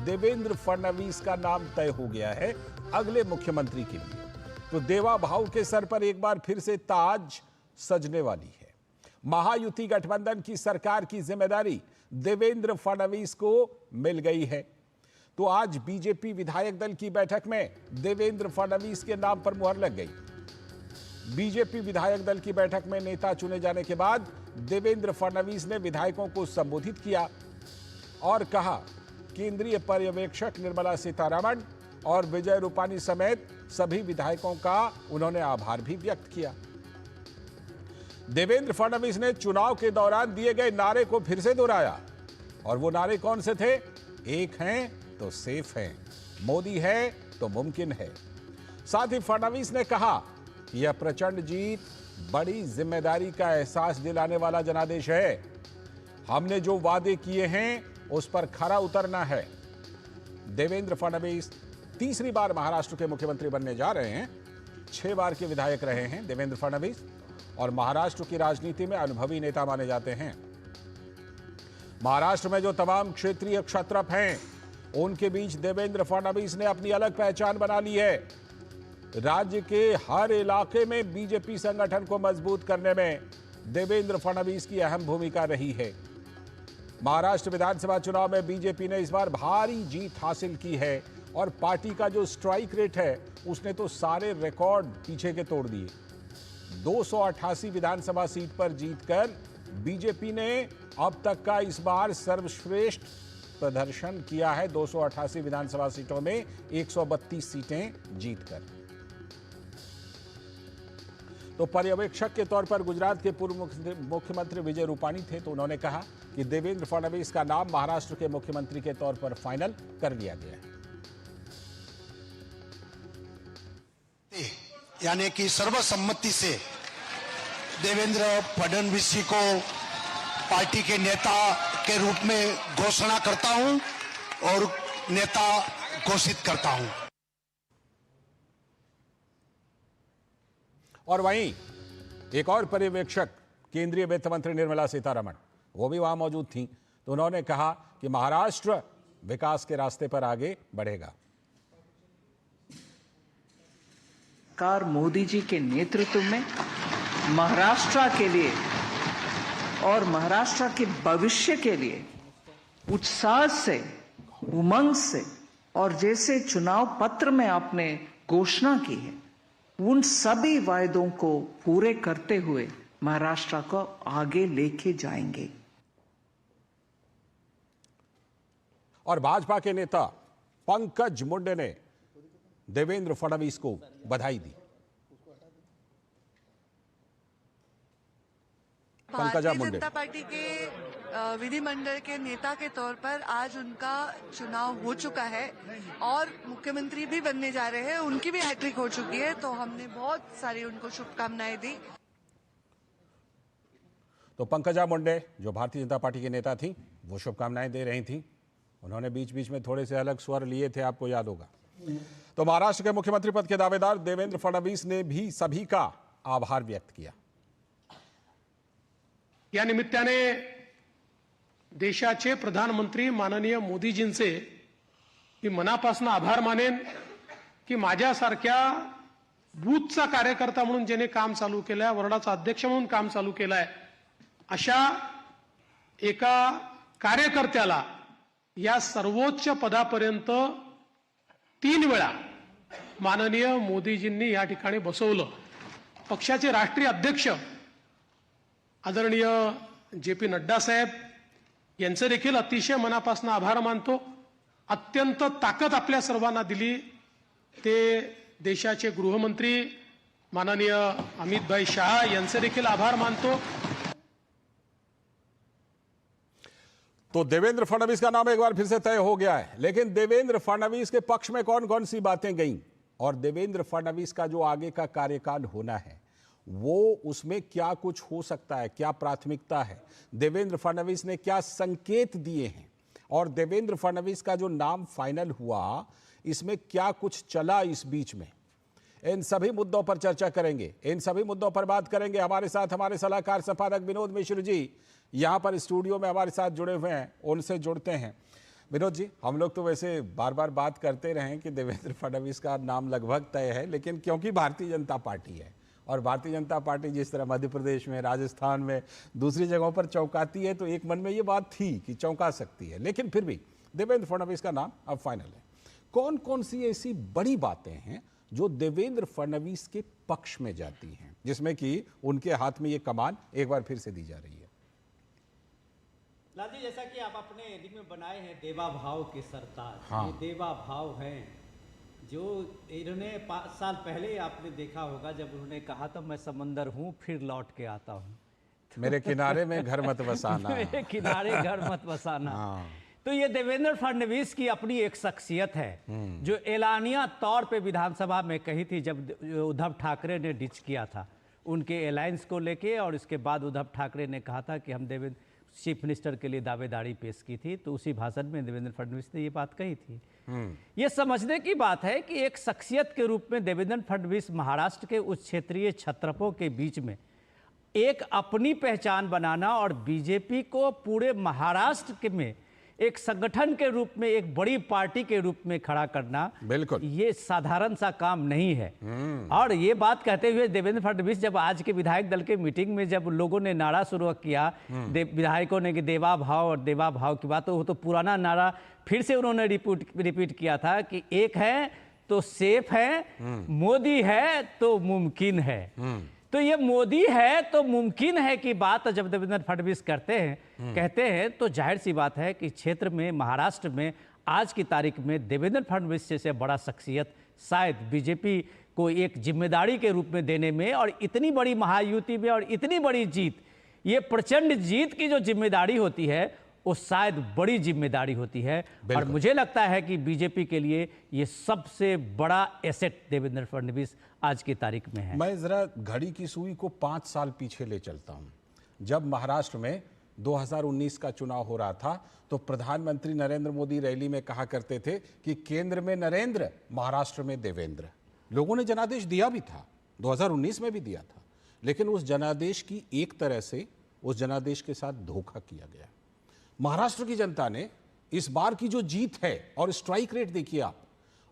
देवेंद्र फडणवीस का नाम तय हो गया है अगले मुख्यमंत्री के लिए। तो देवा भाऊ के सर पर एक बार फिर से ताज सजने वाली है। महायुति गठबंधन की सरकार की जिम्मेदारी देवेंद्र फडणवीस को मिल गई है। तो आज बीजेपी विधायक दल की बैठक में देवेंद्र फडणवीस के नाम पर मुहर लग गई। बीजेपी विधायक दल की बैठक में नेता चुने जाने के बाद देवेंद्र फडणवीस ने विधायकों को संबोधित किया और कहा, केंद्रीय पर्यवेक्षक निर्मला सीतारमण और विजय रूपानी समेत सभी विधायकों का उन्होंने आभार भी व्यक्त किया। देवेंद्र फडणवीस ने चुनाव के दौरान दिए गए नारे को फिर से दोहराया और वो नारे कौन से थे? एक हैं तो सेफ हैं, मोदी है तो मुमकिन है। साथ ही फडणवीस ने कहा कि यह प्रचंड जीत बड़ी जिम्मेदारी का एहसास दिलाने वाला जनादेश है। हमने जो वादे किए हैं उस पर खरा उतरना है। देवेंद्र फडणवीस तीसरी बार महाराष्ट्र के मुख्यमंत्री बनने जा रहे हैं। 6 बार के विधायक रहे हैं देवेंद्र फडणवीस और महाराष्ट्र की राजनीति में अनुभवी नेता माने जाते हैं। महाराष्ट्र में जो तमाम क्षेत्रीय क्षत्रप हैं उनके बीच देवेंद्र फडणवीस ने अपनी अलग पहचान बना ली है। राज्य के हर इलाके में बीजेपी संगठन को मजबूत करने में देवेंद्र फडणवीस की अहम भूमिका रही है। महाराष्ट्र विधानसभा चुनाव में बीजेपी ने इस बार भारी जीत हासिल की है और पार्टी का जो स्ट्राइक रेट है उसने तो सारे रिकॉर्ड पीछे के तोड़ दिए। 288 विधानसभा सीट पर जीतकर बीजेपी ने अब तक का इस बार सर्वश्रेष्ठ प्रदर्शन किया है। 288 विधानसभा सीटों में 132 सीटें जीतकर। तो पर्यवेक्षक के तौर पर गुजरात के पूर्व मुख्यमंत्री विजय रूपानी थे, तो उन्होंने कहा कि देवेंद्र फडणवीस का नाम महाराष्ट्र के मुख्यमंत्री के तौर पर फाइनल कर लिया गया है। यानी कि सर्वसम्मति से देवेंद्र फडणवीस जी को पार्टी के नेता के रूप में घोषणा करता हूं और नेता घोषित करता हूं। और वहीं एक और पर्यवेक्षक केंद्रीय वित्त मंत्री निर्मला सीतारमण वो भी वहां मौजूद थी, तो उन्होंने कहा कि महाराष्ट्र विकास के रास्ते पर आगे बढ़ेगा। सरकार मोदी जी के नेतृत्व में महाराष्ट्र के लिए और महाराष्ट्र के भविष्य के लिए उत्साह से, उमंग से और जैसे चुनाव पत्र में आपने घोषणा की है उन सभी वायदों को पूरे करते हुए महाराष्ट्र को आगे लेके जाएंगे। और भाजपा के नेता पंकज मुंडे ने देवेंद्र फडणवीस को बधाई दी। भारतीय जनता पार्टी के विधिमंडल के नेता के तौर पर आज उनका चुनाव हो चुका है और मुख्यमंत्री भी बनने जा रहे हैं। उनकी भी हैट्रिक हो चुकी है, तो हमने बहुत सारी उनको शुभकामनाएं दी। तो पंकजा मुंडे जो भारतीय जनता पार्टी के नेता थी वो शुभकामनाएं दे रही थी। उन्होंने बीच बीच में थोड़े से अलग स्वर लिए थे, आपको याद होगा। तो महाराष्ट्र के मुख्यमंत्री पद के दावेदार देवेंद्र फडणवीस ने भी सभी का आभार व्यक्त किया। या निमित्ताने देशाचे प्रधानमंत्री माननीय मोदीजींचे मी मनापासून आभार मानेन की माझ्यासारख्या बूथचा कार्यकर्ता म्हणून ज्याने काम चालू केलंय, वॉर्डाचा अध्यक्ष म्हणून काम चालू केलंय, अशा एका कार्यकर्त्याला या सर्वोच्च पदापर्यंत 3 वेळा माननीय मोदीजींनी या ठिकाणी बसवलं। पक्षाचे राष्ट्रीय अध्यक्ष आदरणीय जे.पी. नड्डा साहेब यांचे देखील अतिशय मनापासून आभार मानतो। अत्यंत ताकद आपल्या सर्वांना दिली ते देशाचे गृहमंत्री माननीय अमित भाई शाह यांचे देखील आभार मानतो। तो देवेंद्र फडणवीस का नाम एक बार फिर से तय हो गया है, लेकिन देवेंद्र फडणवीस के पक्ष में कौन कौन सी बातें गईं और देवेंद्र फडणवीस का जो आगे का कार्यकाल होना है वो उसमें क्या कुछ हो सकता है, क्या प्राथमिकता है, देवेंद्र फडणवीस ने क्या संकेत दिए हैं और देवेंद्र फडणवीस का जो नाम फाइनल हुआ इसमें क्या कुछ चला इस बीच में, इन सभी मुद्दों पर चर्चा करेंगे, इन सभी मुद्दों पर बात करेंगे। हमारे साथ हमारे सलाहकार संपादक विनोद मिश्र जी यहां पर स्टूडियो में हमारे साथ जुड़े हुए हैं, उनसे जुड़ते हैं। विनोद जी, हम लोग तो वैसे बार बार बात करते रहे कि देवेंद्र फडणवीस का नाम लगभग तय है, लेकिन क्योंकि भारतीय जनता पार्टी है और भारतीय जनता पार्टी जिस तरह मध्य प्रदेश में, राजस्थान में, दूसरी जगहों पर चौंकाती है, तो एक मन में ये बात थी कि चौंका सकती है, लेकिन फिर भी देवेंद्र फडणवीस का नाम अब फाइनल है। कौन कौन सी ऐसी बड़ी बातें हैं जो देवेंद्र फडणवीस के पक्ष में जाती हैं, जिसमें कि उनके हाथ में ये कमान एक बार फिर से दी जा रही है? लाल जी, जैसा कि आप अपने एडिंग में बनाए हैं देवा भाव के सरताज, हाँ। ये देवा भाव हैं जो इन्होंने 5 साल पहले आपने देखा होगा जब उन्होंने कहा था मैं समंदर हूँ फिर लौट के आता हूँ, मेरे किनारे में घर मत बसाना। मेरे किनारे घर मत बसाना। हाँ। तो ये देवेंद्र फडणवीस की अपनी एक शख्सियत है जो एलानिया तौर पे विधानसभा में कही थी जब उद्धव ठाकरे ने डिच किया था उनके अलायंस को लेके, और इसके बाद उद्धव ठाकरे ने कहा था कि हम देवेंद्र चीफ मिनिस्टर के लिए दावेदारी पेश की थी, तो उसी भाषण में देवेंद्र फडणवीस ने ये बात कही थी। ये समझने की बात है कि एक शख्सियत के रूप में देवेंद्र फडणवीस महाराष्ट्र के उच्च क्षेत्रीय छत्रपों के बीच में एक अपनी पहचान बनाना और बीजेपी को पूरे महाराष्ट्र में एक संगठन के रूप में, एक बड़ी पार्टी के रूप में खड़ा करना, बिल्कुल ये साधारण सा काम नहीं है। और ये बात कहते हुए देवेंद्र फडणवीस जब आज के विधायक दल के मीटिंग में जब लोगों ने नारा शुरू किया विधायकों ने कि देवा भाव और देवा भाव की बात, तो वो तो पुराना नारा फिर से उन्होंने रिपीट किया था कि एक है तो सेफ है, मोदी है तो मुमकिन है। तो ये मोदी है तो मुमकिन है कि बात जब देवेंद्र फडणवीस कहते हैं तो जाहिर सी बात है कि क्षेत्र में, महाराष्ट्र में आज की तारीख में देवेंद्र फडणवीस जैसे बड़ा शख्सियत शायद बीजेपी को एक जिम्मेदारी के रूप में देने में, और इतनी बड़ी महायुति में और इतनी बड़ी जीत, ये प्रचंड जीत की जो जिम्मेदारी होती है वो शायद बड़ी जिम्मेदारी होती है। और मुझे लगता है कि बीजेपी के लिए ये सबसे बड़ा एसेट देवेंद्र फडणवीस आज की तारीख में है। मैं जरा घड़ी की सुई को 5 साल पीछे ले चलता हूं। जब महाराष्ट्र में 2019 का चुनाव हो रहा था तो प्रधानमंत्री नरेंद्र मोदी रैली में कहा करते थे कि केंद्र में नरेंद्र, महाराष्ट्र में देवेंद्र। लोगों ने जनादेश दिया भी था, 2019 में भी दिया था, लेकिन उस जनादेश की एक तरह से उस जनादेश के साथ धोखा किया गया। महाराष्ट्र की जनता ने इस बार की जो जीत है, और स्ट्राइक रेट देखिए आप,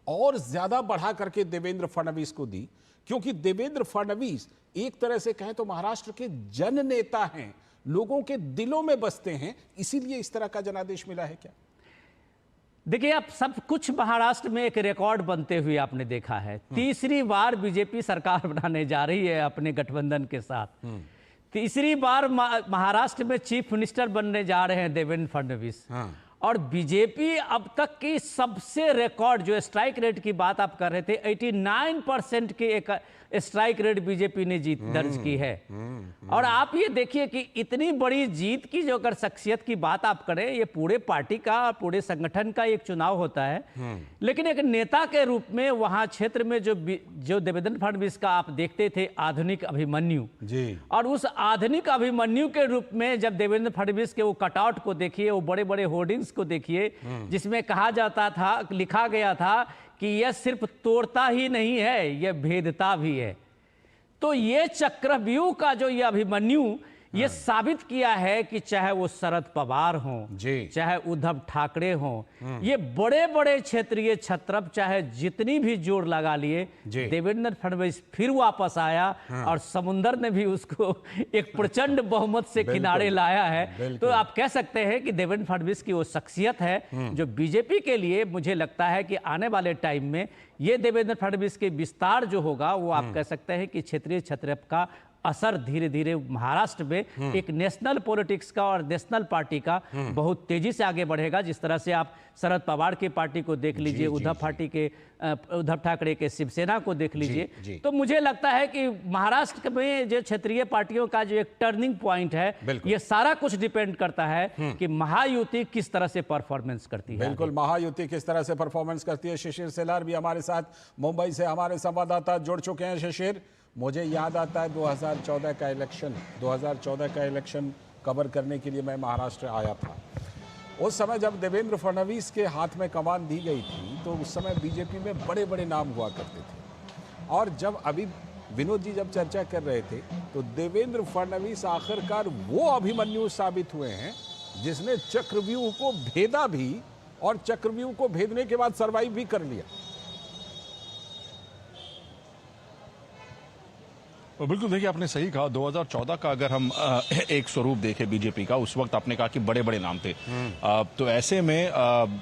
और ज्यादा बढ़ा करके देवेंद्र फडणवीस को दी, क्योंकि देवेंद्र फडणवीस एक तरह से कहें तो महाराष्ट्र के जन नेता हैं, लोगों के दिलों में बसते हैं, इसीलिए इस तरह का जनादेश मिला है क्या? देखिए, आप सब कुछ महाराष्ट्र में एक रिकॉर्ड बनते हुए आपने देखा है। तीसरी बार बीजेपी सरकार बनाने जा रही है अपने गठबंधन के साथ। तीसरी बार महाराष्ट्र में चीफ मिनिस्टर बनने जा रहे हैं देवेंद्र फडणवीस। और बीजेपी अब तक की सबसे रिकॉर्ड जो स्ट्राइक रेट की बात आप कर रहे थे, 89% की एक स्ट्राइक रेट बीजेपी ने जीत दर्ज की है। और आप ये देखिए कि इतनी बड़ी जीत की जो अगर शख्सियत की बात आप करें, ये पूरे पार्टी का, पूरे संगठन का एक चुनाव होता है, लेकिन एक नेता के रूप में वहां क्षेत्र में जो देवेंद्र फडणवीस का आप देखते थे आधुनिक अभिमन्यु जी, और उस आधुनिक अभिमन्यु के रूप में जब देवेंद्र फडणवीस के वो कटआउट को देखिए, वो बड़े बड़े होर्डिंग्स को देखिए, जिसमें कहा जाता था, लिखा गया था कि यह सिर्फ तोड़ता ही नहीं है, यह भेदता भी है। तो ये चक्रव्यूह का जो ये अभिमन्यु ये साबित किया है कि चाहे वो शरद पवार हों, चाहे उद्धव ठाकरे हों, ये बड़े बड़े क्षेत्रीय छत्रप चाहे जितनी भी जोर लगा लिए, देवेंद्र फडणवीस फिर वापस आया और समुंदर ने भी उसको एक प्रचंड बहुमत से किनारे लाया है। तो आप कह सकते हैं कि देवेंद्र फडणवीस की वो शख्सियत है जो बीजेपी के लिए, मुझे लगता है कि आने वाले टाइम में ये देवेंद्र फडणवीस के विस्तार जो होगा वो आप कह सकते हैं कि क्षेत्रीय छत्रप का असर धीरे धीरे महाराष्ट्र में एक नेशनल पॉलिटिक्स का और नेशनल पार्टी का बहुत तेजी से आगे बढ़ेगा। जिस तरह से आप शरद पवार की पार्टी को देख लीजिए, उद्धव ठाकरे के शिवसेना को देख लीजिए, तो मुझे लगता है कि महाराष्ट्र में जो क्षेत्रीय पार्टियों का जो एक टर्निंग पॉइंट है, ये सारा कुछ डिपेंड करता है कि महायुति किस तरह से परफॉर्मेंस करती है। बिल्कुल, महायुति किस तरह से परफॉर्मेंस करती है। शिशिर सेलार भी हमारे साथ मुंबई से हमारे संवाददाता जुड़ चुके हैं। शिशिर, मुझे याद आता है 2014 का इलेक्शन कवर करने के लिए मैं महाराष्ट्र आया था। उस समय जब देवेंद्र फडणवीस के हाथ में कमान दी गई थी तो उस समय बीजेपी में बड़े बड़े नाम हुआ करते थे, और जब अभी विनोद जी जब चर्चा कर रहे थे तो देवेंद्र फडणवीस आखिरकार वो अभिमन्यु साबित हुए हैं जिसने चक्रव्यूह को भेदा भी और चक्रव्यूह को भेदने के बाद सरवाइव भी कर लिया। तो बिल्कुल देखिए, आपने सही कहा। 2014 का अगर हम एक स्वरूप देखें बीजेपी का, उस वक्त आपने कहा कि बड़े बड़े नाम थे। तो ऐसे में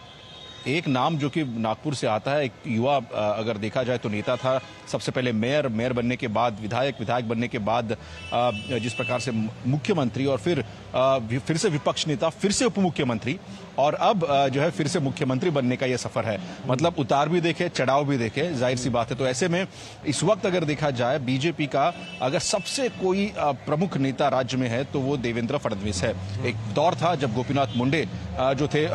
एक नाम जो कि नागपुर से आता है, एक युवा अगर देखा जाए तो नेता था, सबसे पहले मेयर बनने के बाद विधायक बनने के बाद जिस प्रकार से मुख्यमंत्री और फिर से विपक्ष नेता, फिर से उप मुख्यमंत्री और अब जो है फिर से मुख्यमंत्री बनने का यह सफर है। मतलब उतार भी देखे, चढ़ाव भी देखे, जाहिर सी बात है। तो ऐसे में इस वक्त अगर देखा जाए बीजेपी का अगर सबसे कोई प्रमुख नेता राज्य में है तो वो देवेंद्र फडणवीस है। एक दौर था जब गोपीनाथ मुंडे जो थे